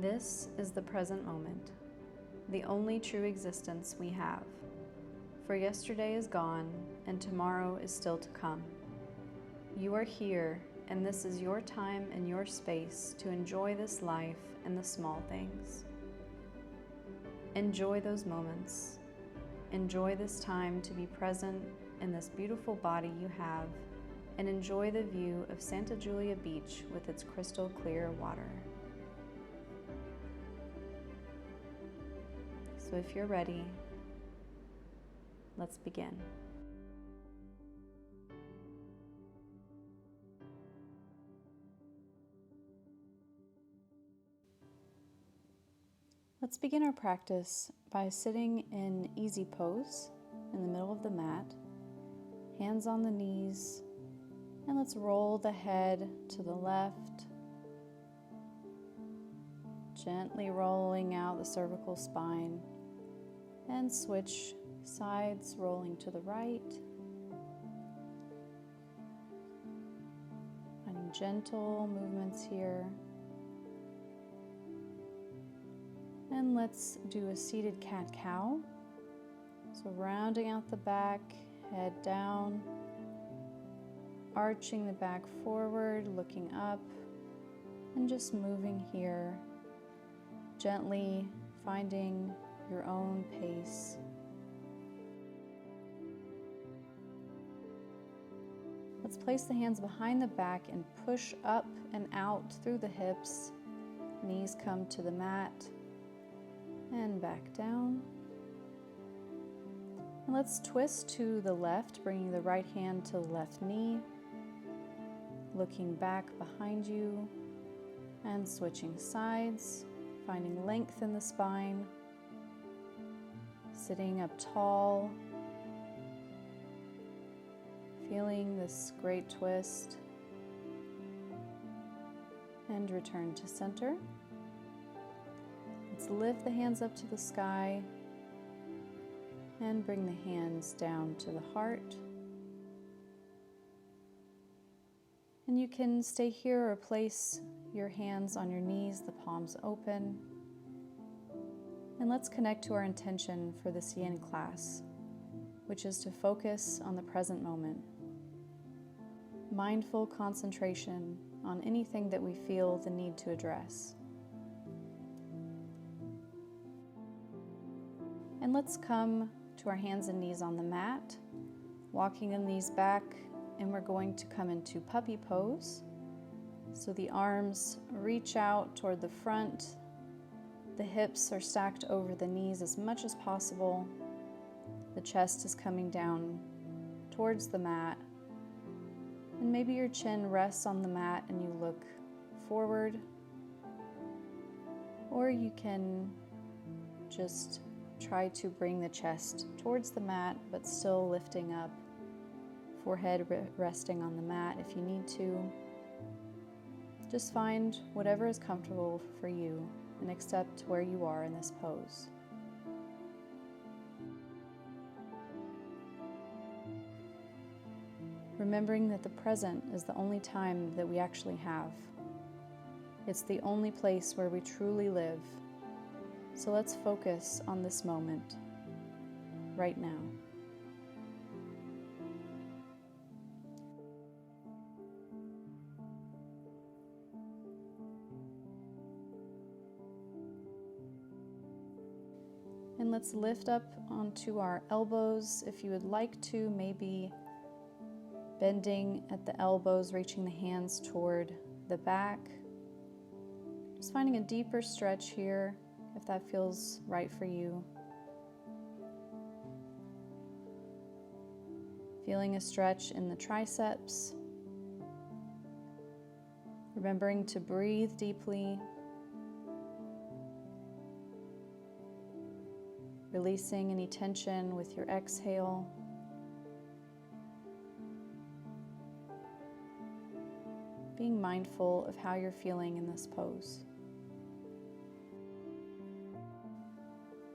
This is the present moment, the only true existence we have. For yesterday is gone, and tomorrow is still to come. You are here, and this is your time and your space to enjoy this life and the small things. Enjoy those moments. Enjoy this time to be present in this beautiful body you have, and enjoy the view of Santa Julia Beach with its crystal clear water. So if you're ready, let's begin. Let's begin our practice by sitting in easy pose in the middle of the mat, hands on the knees, and let's roll the head to the left, gently rolling out the cervical spine, and switch sides, rolling to the right, finding gentle movements here. And let's do a seated cat-cow. So rounding out the back, head down, arching the back forward, looking up, and just moving here, gently finding your own pace. Let's place the hands behind the back and push up and out through the hips. Knees come to the mat and back down. And let's twist to the left, bringing the right hand to the left knee, looking back behind you and switching sides, finding length in the spine, sitting up tall, feeling this great twist, and return to center. Let's lift the hands up to the sky and bring the hands down to the heart. And you can stay here or place your hands on your knees, the palms open. And let's connect to our intention for this yin class, which is to focus on the present moment. Mindful concentration on anything that we feel the need to address. And let's come to our hands and knees on the mat, walking the knees back, and we're going to come into puppy pose. So the arms reach out toward the front, the hips are stacked over the knees as much as possible, the chest is coming down towards the mat, and maybe your chin rests on the mat and you look forward, or you can just try to bring the chest towards the mat, but still lifting up, forehead resting on the mat if you need to. Just find whatever is comfortable for you and accept where you are in this pose. Remembering that the present is the only time that we actually have. It's the only place where we truly live. So let's focus on this moment, right now. And let's lift up onto our elbows. If you would like to, maybe bending at the elbows, reaching the hands toward the back. Just finding a deeper stretch here, if that feels right for you. Feeling a stretch in the triceps. Remembering to breathe deeply. Releasing any tension with your exhale. Being mindful of how you're feeling in this pose.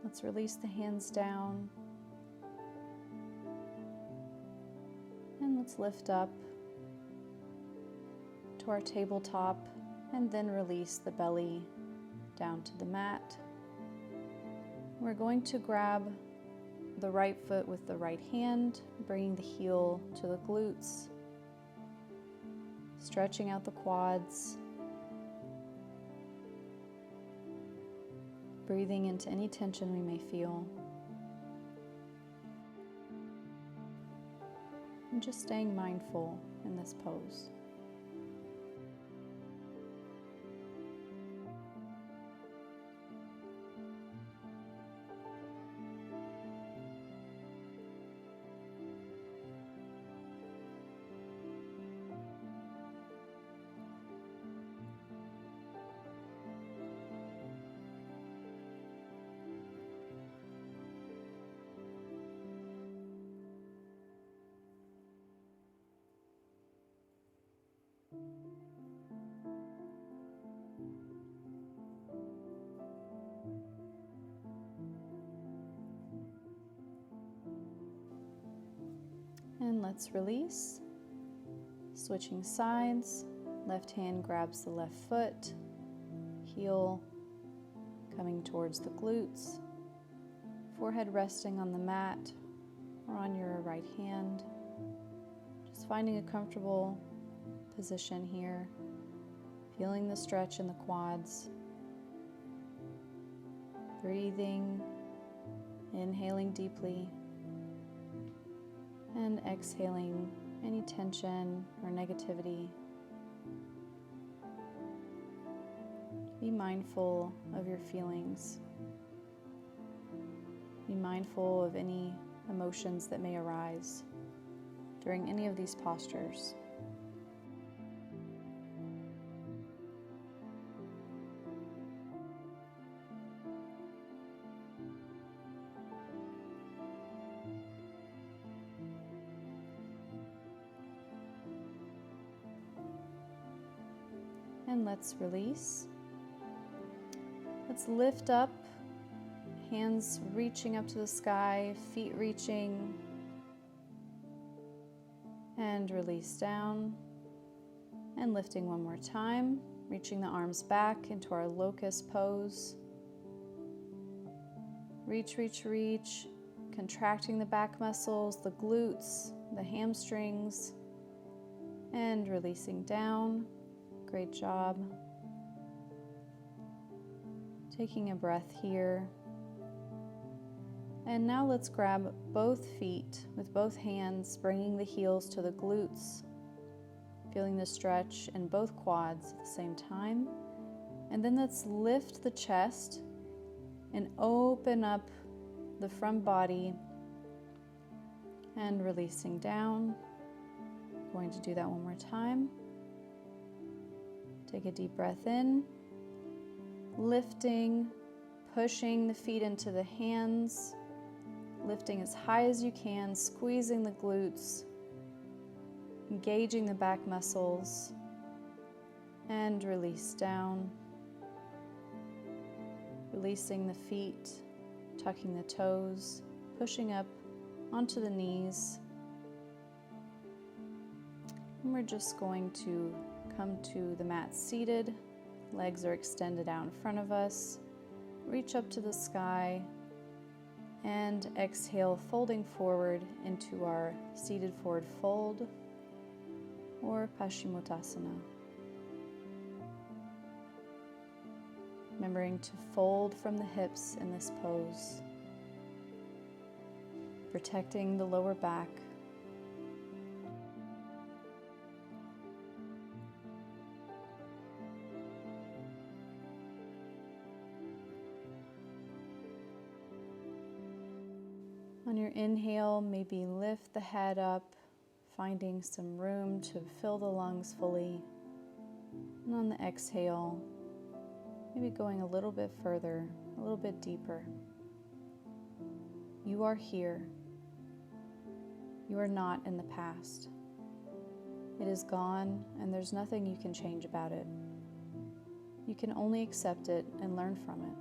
Let's release the hands down. And let's lift up to our tabletop and then release the belly down to the mat. We're going to grab the right foot with the right hand, bringing the heel to the glutes, stretching out the quads, breathing into any tension we may feel, and just staying mindful in this pose. And let's release. Switching sides, left hand grabs the left foot, heel coming towards the glutes, forehead resting on the mat or on your right hand. Just finding a comfortable position here, feeling the stretch in the quads, breathing, inhaling deeply, and exhaling any tension or negativity. Be mindful of your feelings. Be mindful of any emotions that may arise during any of these postures. And let's release. Let's lift up, hands reaching up to the sky, feet reaching, and release down. And lifting one more time, reaching the arms back into our locust pose. Reach, reach, reach, contracting the back muscles, the glutes, the hamstrings, and releasing down. Great job. Taking a breath here. And now let's grab both feet with both hands, bringing the heels to the glutes, feeling the stretch in both quads at the same time. And then let's lift the chest and open up the front body and releasing down. Going to do that one more time. Take a deep breath in, lifting, pushing the feet into the hands, lifting as high as you can, squeezing the glutes, engaging the back muscles, and release down. Releasing the feet, tucking the toes, pushing up onto the knees. And we're just going to come to the mat seated. Legs are extended out in front of us. Reach up to the sky and exhale, folding forward into our seated forward fold or Pashimotasana. Remembering to fold from the hips in this pose, protecting the lower back. On your inhale, maybe lift the head up, finding some room to fill the lungs fully. And on the exhale, maybe going a little bit further, a little bit deeper. You are here. You are not in the past. It is gone, and there's nothing you can change about it. You can only accept it and learn from it.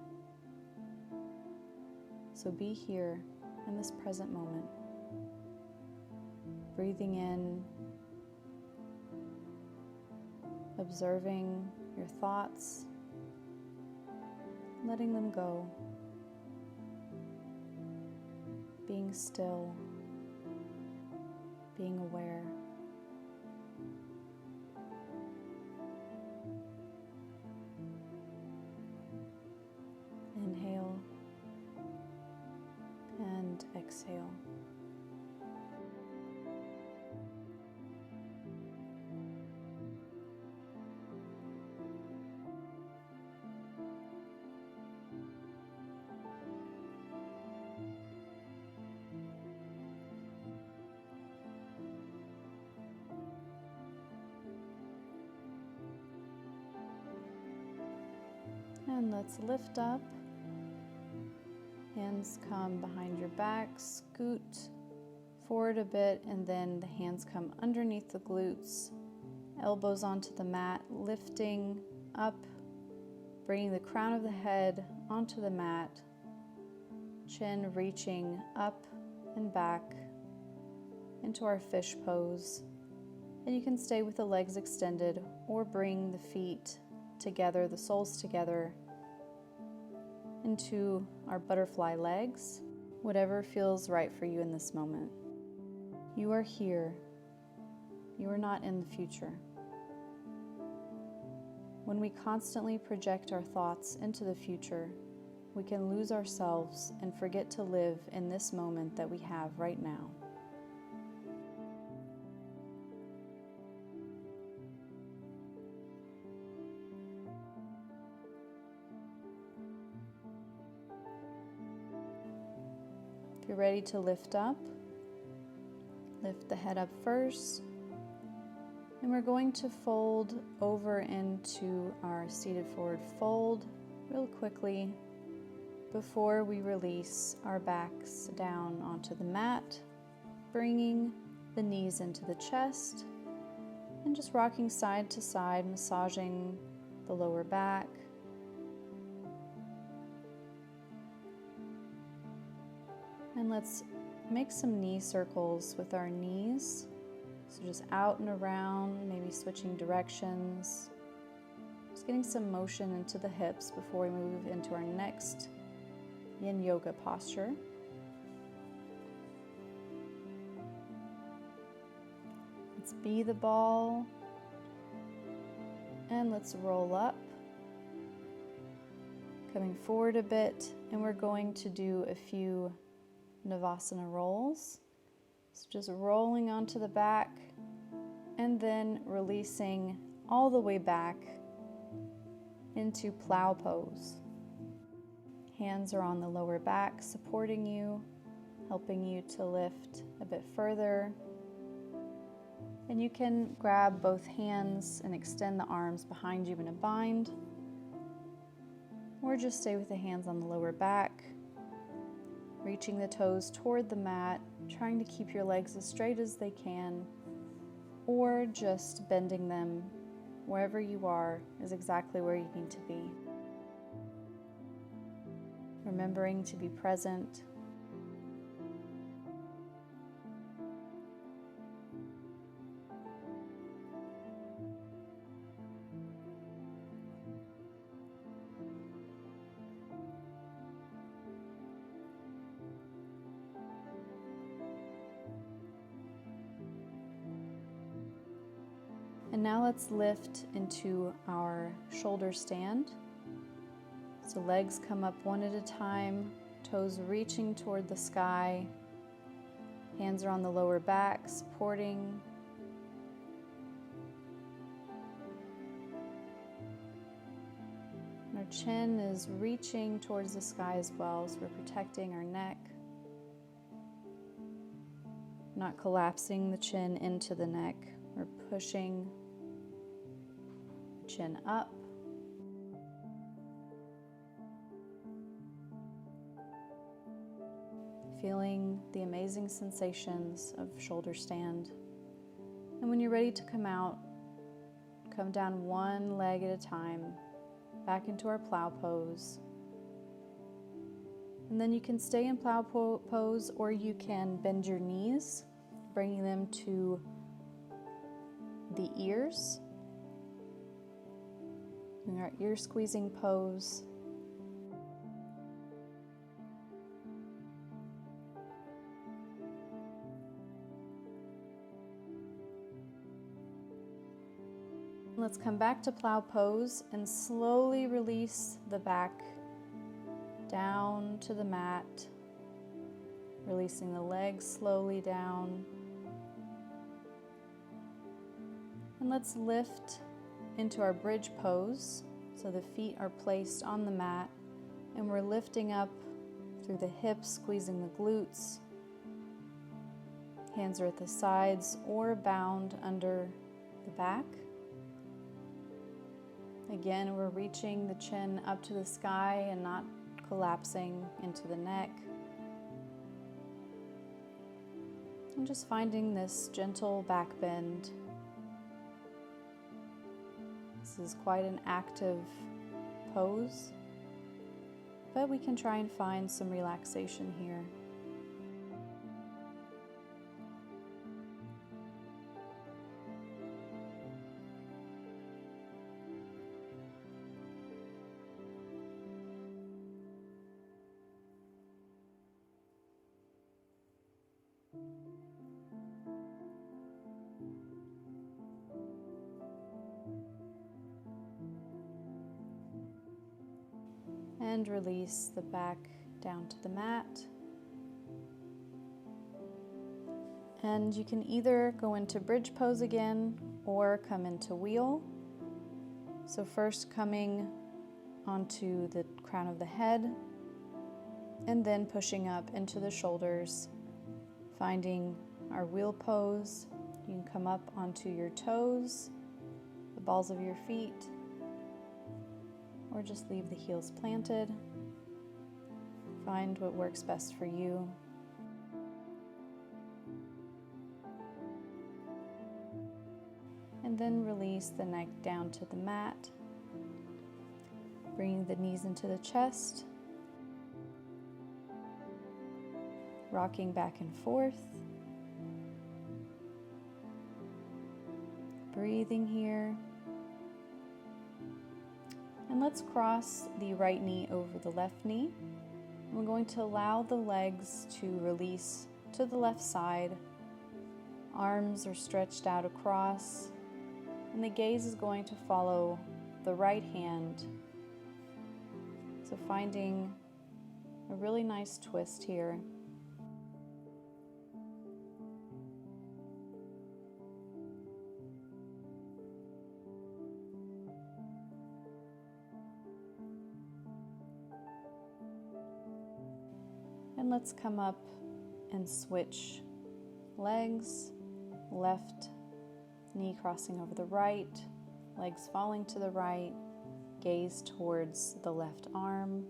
So be here in this present moment, breathing in, observing your thoughts, letting them go, being still, being aware. Inhale and exhale. And let's lift up. Hands come behind your back, scoot forward a bit, and then the hands come underneath the glutes, elbows onto the mat, lifting up, bringing the crown of the head onto the mat, chin reaching up and back into our fish pose. And you can stay with the legs extended or bring the feet together, the soles together, into our butterfly legs, whatever feels right for you in this moment. You are here. You are not in the future. When we constantly project our thoughts into the future, we can lose ourselves and forget to live in this moment that we have right now. If you're ready to lift up, lift the head up first, and we're going to fold over into our seated forward fold real quickly before we release our backs down onto the mat, bringing the knees into the chest and just rocking side to side, massaging the lower back. And let's make some knee circles with our knees. So just out and around, maybe switching directions. Just getting some motion into the hips before we move into our next yin yoga posture. Let's be the ball. And let's roll up. Coming forward a bit, and we're going to do a few Navasana rolls. So just rolling onto the back and then releasing all the way back into Plow Pose. Hands are on the lower back, supporting you, helping you to lift a bit further. And you can grab both hands and extend the arms behind you in a bind, or just stay with the hands on the lower back, reaching the toes toward the mat, trying to keep your legs as straight as they can, or just bending them wherever you are is exactly where you need to be. Remembering to be present. And now let's lift into our shoulder stand. So legs come up one at a time, toes reaching toward the sky. Hands are on the lower back, supporting. And our chin is reaching towards the sky as well, so we're protecting our neck. Not collapsing the chin into the neck. We're pushing chin up. Feeling the amazing sensations of shoulder stand. And when you're ready to come out, come down one leg at a time, back into our plow pose. And then you can stay in plow pose, or you can bend your knees, bringing them to the ears. Doing our ear squeezing pose. Let's come back to plow pose and slowly release the back down to the mat, releasing the legs slowly down. And let's lift into our bridge pose. So the feet are placed on the mat and we're lifting up through the hips, squeezing the glutes. Hands are at the sides or bound under the back. Again, we're reaching the chin up to the sky and not collapsing into the neck. And just finding this gentle back bend. This is quite an active pose, but we can try and find some relaxation here. And release the back down to the mat. And you can either go into bridge pose again or come into wheel. So first coming onto the crown of the head and then pushing up into the shoulders, finding our wheel pose. You can come up onto your toes, the balls of your feet, or just leave the heels planted. Find what works best for you. And then release the neck down to the mat, bringing the knees into the chest, rocking back and forth, breathing here. And let's cross the right knee over the left knee. We're going to allow the legs to release to the left side. Arms are stretched out across, and the gaze is going to follow the right hand. So finding a really nice twist here. And let's come up and switch legs, left knee crossing over the right, legs falling to the right, gaze towards the left arm.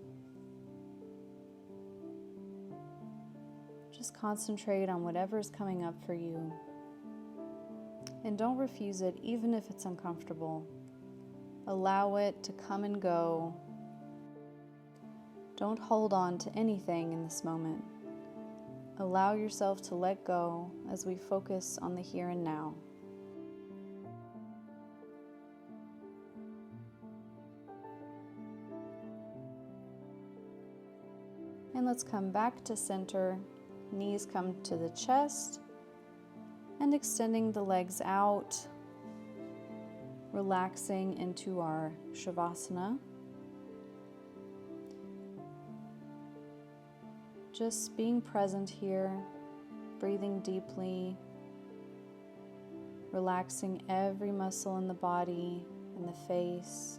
Just concentrate on whatever's coming up for you. And don't refuse it, even if it's uncomfortable. Allow it to come and go. Don't hold on to anything in this moment. Allow yourself to let go as we focus on the here and now. And let's come back to center. Knees come to the chest and extending the legs out, relaxing into our Shavasana. Just being present here, breathing deeply, relaxing every muscle in the body and the face,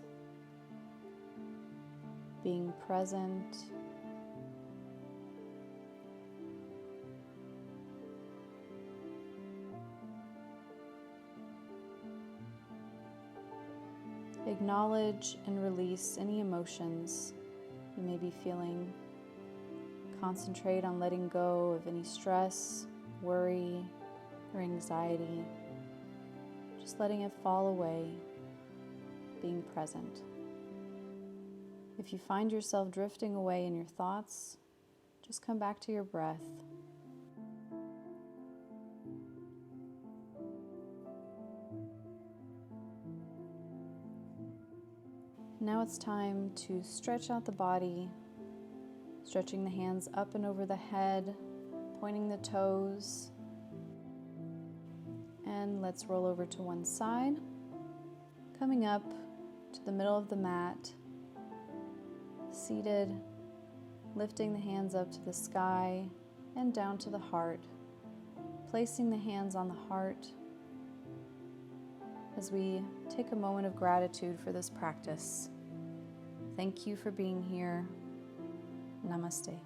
being present. Acknowledge and release any emotions you may be feeling. Concentrate on letting go of any stress, worry, or anxiety. Just letting it fall away, being present. If you find yourself drifting away in your thoughts, just come back to your breath. Now it's time to stretch out the body, stretching the hands up and over the head, pointing the toes. And let's roll over to one side. Coming up to the middle of the mat, seated, lifting the hands up to the sky and down to the heart, placing the hands on the heart as we take a moment of gratitude for this practice. Thank you for being here. Namaste.